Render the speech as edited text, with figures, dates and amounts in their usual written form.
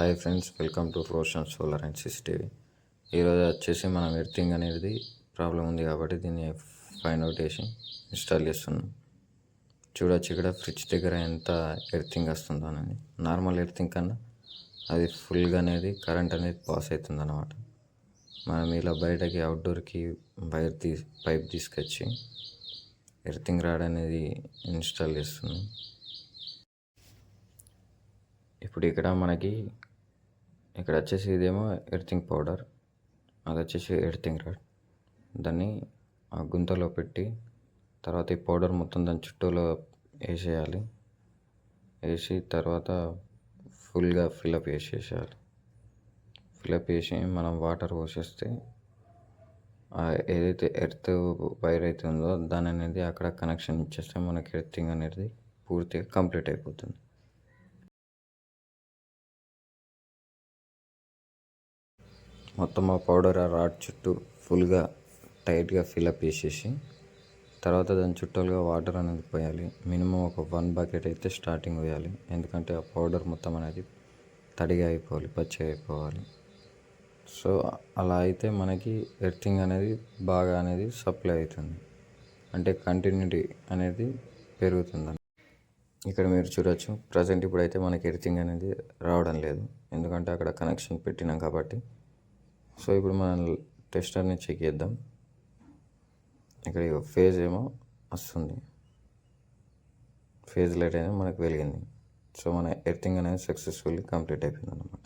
Hi friends, welcome to Roshan solar and CCTV. ఈరోజు వచ్చేసి మనం ఎర్తింగ్ అనేది ప్రాబ్లం ఉంది కాబట్టి దీన్ని ఫైండ్ అవుట్ చేసి ఇన్స్టాల్ చేస్తున్నాం. చూడొచ్చు ఇక్కడ ఫ్రిడ్జ్ దగ్గర ఎంత ఎర్తింగ్ వస్తుందో అనేది. నార్మల్ ఎర్తింగ్ కన్నా అది ఫుల్గా అనేది కరెంట్ అనేది పాస్ అవుతుంది అన్నమాట. మనం ఇలా బయటకి అవుట్డోర్కి పైప్ తీసుకొచ్చి ఎర్తింగ్ రాడ్ అనేది ఇన్స్టాల్ చేస్తున్నాం. ఇప్పుడు ఇక్కడ వచ్చేసి ఇదేమో ఎర్తింగ్ పౌడర్, అది వచ్చేసి ఎర్తింగ్ రాడ్. దాన్ని ఆ గుంతలో పెట్టి తర్వాత ఈ పౌడర్ మొత్తం దాని చుట్టూలో వేసేయాలి. వేసి తర్వాత ఫుల్గా ఫిల్అప్ చేసేయాలి. ఫిల్అప్ చేసి మనం వాటర్ పోసేస్తే ఏదైతే ఎర్త్ వైర్ అయితే ఉందో దాని అనేది అక్కడ కనెక్షన్ ఇచ్చేస్తే మనకి ఎర్తింగ్ అనేది పూర్తిగా కంప్లీట్ అయిపోతుంది. మొత్తం ఆ పౌడర్ ఆ రాడ్ చుట్టూ ఫుల్గా టైట్గా ఫిల్అప్ చేసేసి తర్వాత దాని చుట్టూలుగా వాటర్ అనేది పోయాలి. మినిమం ఒక 1 బకెట్ అయితే స్టార్టింగ్ పోయాలి, ఎందుకంటే ఆ పౌడర్ మొత్తం అనేది తడిగా అయిపోవాలి, పచ్చిగా అయిపోవాలి. సో అలా అయితే మనకి ఎర్తింగ్ అనేది బాగా అనేది సప్లై అవుతుంది, అంటే కంటిన్యూటీ అనేది పెరుగుతుంది. ఇక్కడ మీరు చూడొచ్చు, ప్రజెంట్ ఇప్పుడైతే మనకి ఎర్తింగ్ అనేది రావడం లేదు, ఎందుకంటే అక్కడ కనెక్షన్ పెట్టినాం కాబట్టి. సో ఇప్పుడు మనం టెస్టర్ని చెక్ చేద్దాం. ఇక్కడ ఫేజ్ ఏమో వస్తుంది, ఫేజ్ లైట్ అనేది మనకు వెలిగింది. సో మన ఎర్తింగ్ అనేది సక్సెస్ఫుల్లీ కంప్లీట్ అయిపోయింది అన్నమాట.